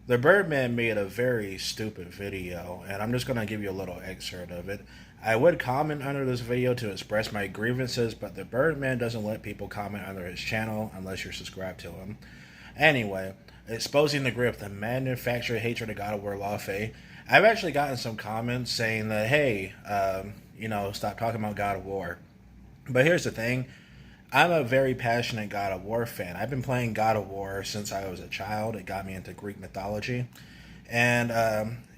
The Birdman made a very stupid video, and I'm just going to give you a little excerpt of it. I would comment under this video to express my grievances, but the Birdman doesn't let people comment under his channel unless you're subscribed to him. Anyway, exposing the grip, the manufactured hatred of God of War Lawfare. I've actually gotten some comments saying that, hey, stop talking about God of War. But here's the thing. I'm a very passionate God of War fan. I've been playing God of War since I was a child. It got me into Greek mythology. And,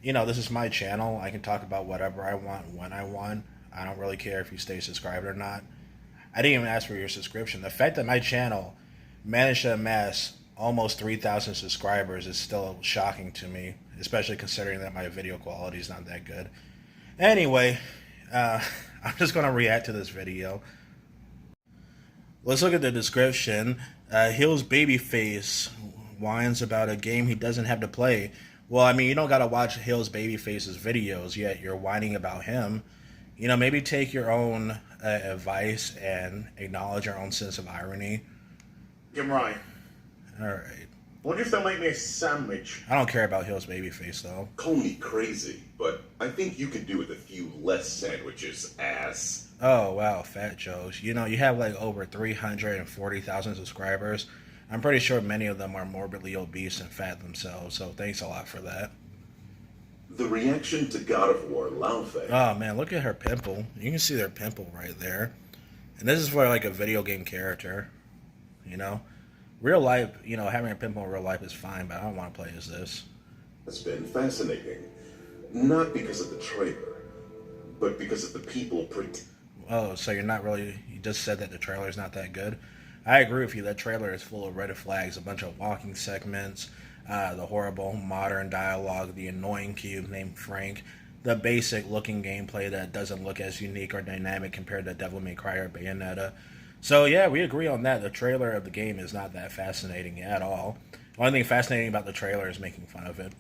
this is my channel. I can talk about whatever I want when I want. I don't really care if you stay subscribed or not. I didn't even ask for your subscription. The fact that my channel managed to amass almost 3,000 subscribers is still shocking to me, especially considering that my video quality is not that good. Anyway, I'm just going to react to this video. Let's look at the description. Hill's babyface whines about a game he doesn't have to play. Well, I mean, you don't gotta watch Hill's babyface's videos, yet you're whining about him. Maybe take your own advice and acknowledge your own sense of irony. Jim Ryan. Alright. Wonder if they'll make me a sandwich. I don't care about Hill's babyface, though. Call me crazy, but I think you could do with a few less sandwiches, ass. Oh, wow, Fat Joe's. You have like over 340,000 subscribers. I'm pretty sure many of them are morbidly obese and fat themselves, so thanks a lot for that. The reaction to God of War Lawfare. Oh, man, look at her pimple. You can see their pimple right there. And this is for like a video game character, Real life, having a pimple in real life is fine, but I don't want to play as this. It's been fascinating. Not because of the trailer, but because of the people Oh, so you just said that the trailer is not that good? I agree with you. That trailer is full of red flags, a bunch of walking segments, the horrible modern dialogue, the annoying cube named Frank, the basic looking gameplay that doesn't look as unique or dynamic compared to Devil May Cry or Bayonetta. So yeah, we agree on that. The trailer of the game is not that fascinating at all. The only thing fascinating about the trailer is making fun of it.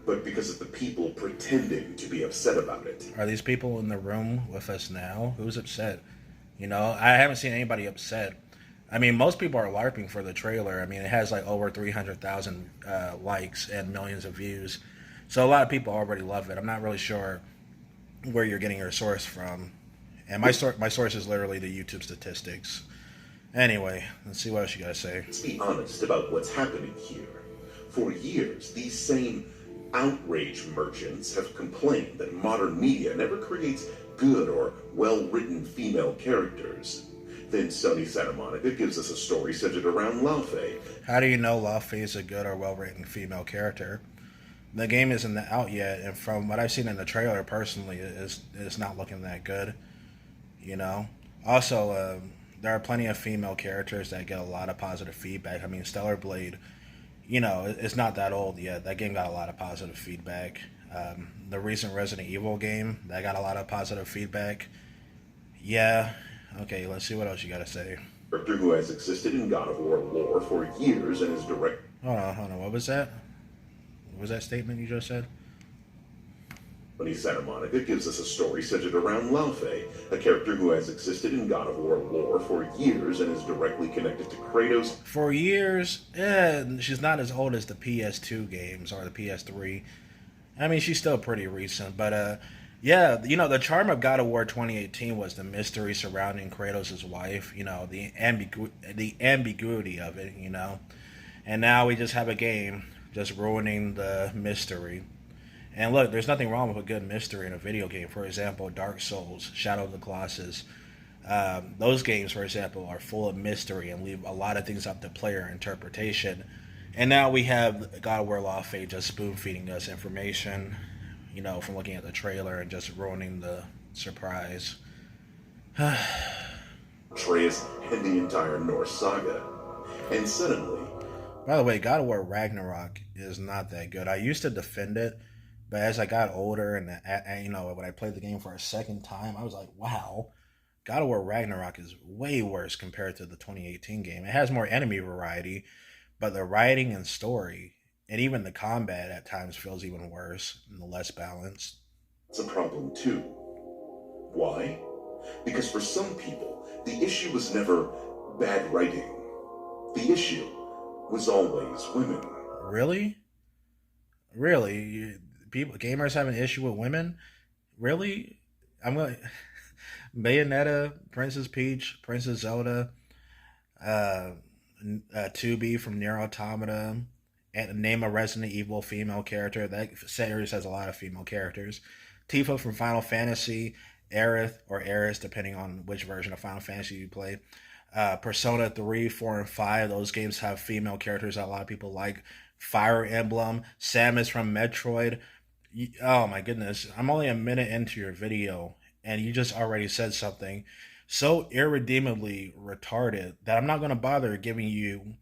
But because of the people pretending to be upset about it. Are these people in the room with us now? Who's upset? I haven't seen anybody upset. I mean, most people are LARPing for the trailer. I mean, it has like over 300,000 likes and millions of views. So a lot of people already love it. I'm not really sure where you're getting your source from. And my source is literally the YouTube statistics. Anyway, let's see what else you gotta say. Let's be honest about what's happening here. For years, these same outrage merchants have complained that modern media never creates good or well-written female characters. Then Sony Santa Monica gives us a story centered around Lawfare. How do you know Lawfare is a good or well-written female character? The game isn't out yet, and from what I've seen in the trailer, personally, it's not looking that good. Also, there are plenty of female characters that get a lot of positive feedback. I mean, Stellar Blade, it's not that old yet. That game got a lot of positive feedback. The recent Resident Evil game, that got a lot of positive feedback. Yeah. Okay, let's see what else you gotta say. Character who has existed in God of War lore for years and is direct. Hold on. What was that? What was that statement you just said? Sony Santa Monica gives us a story centered around Lawfare, a character who has existed in God of War lore for years and is directly connected to Kratos. For years? She's not as old as the PS2 games or the PS3. I mean, she's still pretty recent, but yeah, the charm of God of War 2018 was the mystery surrounding Kratos' wife, the ambiguity of it, And now we just have a game just ruining the mystery. And look, there's nothing wrong with a good mystery in a video game. For example, Dark Souls, Shadow of the Colossus. Those games, for example, are full of mystery and leave a lot of things up to player interpretation. And now we have God of War Lawfare just spoon-feeding us information, from looking at the trailer and just ruining the surprise. Atreus and the entire Norse saga. And suddenly... By the way, God of War Ragnarok is not that good. I used to defend it, but as I got older and when I played the game for a second time, I was like, wow, God of War Ragnarok is way worse compared to the 2018 game. It has more enemy variety, but the writing and story, and even the combat at times feels even worse and less balanced. It's a problem too. Why? Because for some people, the issue was never bad writing. The issue was always women. Really? Really? People, gamers have an issue with women? Really? I'm going to. Bayonetta, Princess Peach, Princess Zelda, uh, 2B from Nier Automata, and name a Resident Evil female character. That series has a lot of female characters. Tifa from Final Fantasy, Aerith or Aeris, depending on which version of Final Fantasy you play. Persona 3, 4, and 5, those games have female characters that a lot of people like. Fire Emblem, Samus from Metroid. Oh my goodness, I'm only a minute into your video and you just already said something so irredeemably retarded that I'm not going to bother giving you,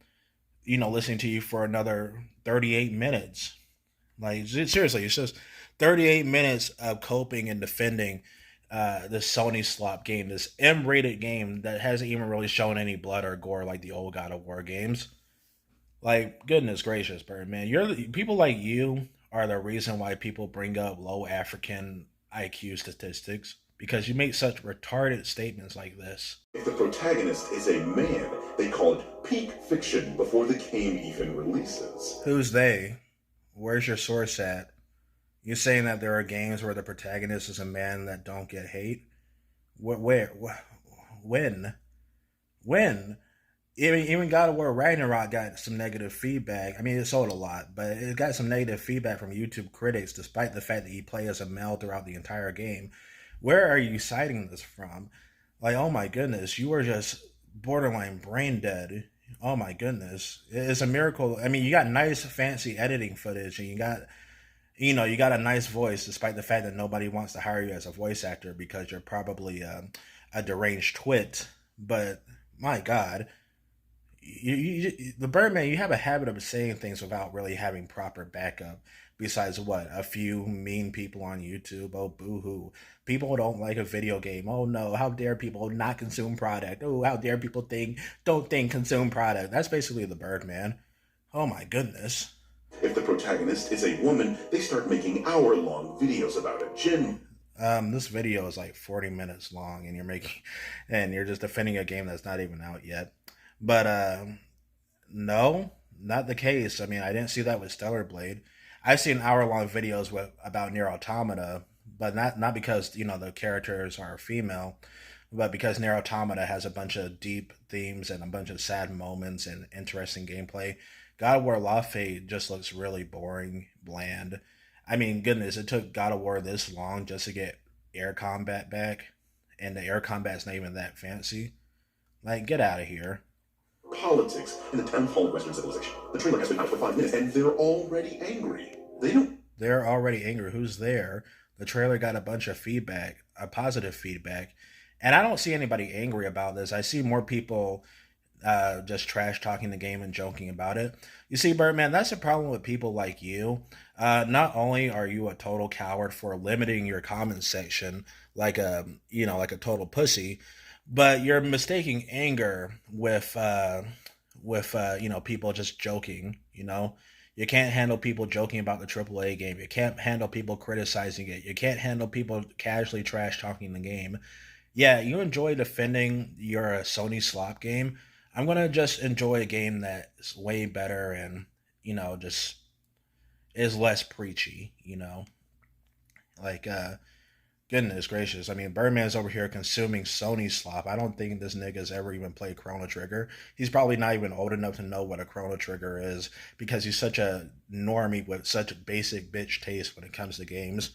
listening to you for another 38 minutes. Like, seriously, it's just 38 minutes of coping and defending this Sony slop game, this M-rated game that hasn't even really shown any blood or gore like the old God of War games. Like, goodness gracious, Birdman, people like you are the reason why people bring up low African IQ statistics because you make such retarded statements like this. If the protagonist is a man, they call it peak fiction before the game even releases. Who's they? Where's your source at? You saying that there are games where the protagonist is a man that don't get hate? Where? When? When? Even God of War Ragnarok got some negative feedback. I mean, it sold a lot, but it got some negative feedback from YouTube critics, despite the fact that you play as a male throughout the entire game. Where are you citing this from? Like, oh my goodness, you are just borderline brain dead. Oh my goodness, it's a miracle. I mean, you got nice, fancy editing footage, and you got a nice voice, despite the fact that nobody wants to hire you as a voice actor because you're probably a deranged twit. But my God. The Birdman, you have a habit of saying things without really having proper backup. Besides what? A few mean people on YouTube. Oh, boo-hoo. People don't like a video game. Oh, no. How dare people not consume product? Oh, how dare people don't think, consume product. That's basically the Birdman. Oh, my goodness. If the protagonist is a woman, they start making hour-long videos about it. This video is like 40 minutes long, and you're just defending a game that's not even out yet. But no, not the case. I mean, I didn't see that with Stellar Blade. I've seen hour-long videos about Nier Automata, but not because the characters are female, but because Nier Automata has a bunch of deep themes and a bunch of sad moments and interesting gameplay. God of War Lost Fate just looks really boring, bland. I mean, goodness, it took God of War this long just to get air combat back, and the air combat's not even that fancy. Like, get out of here. Politics in the town hall of Western civilization. The trailer has been out for 5 minutes, and they're already angry. They're already angry. Who's there? The trailer got a bunch of feedback, a positive feedback, and I don't see anybody angry about this. I see more people just trash talking the game and joking about it. You see, Birdman, that's the problem with people like you. Not only are you a total coward for limiting your comment section like a total pussy, but you're mistaking anger with people just joking. You can't handle people joking about the AAA game. You can't handle people criticizing it. You can't handle people casually trash talking the game. Yeah, you enjoy defending your Sony slop game. I'm gonna just enjoy a game that's way better and just is less preachy. Like goodness gracious. I mean, Birdman's over here consuming Sony slop. I don't think this nigga's ever even played Chrono Trigger. He's probably not even old enough to know what a Chrono Trigger is because he's such a normie with such basic bitch taste when it comes to games.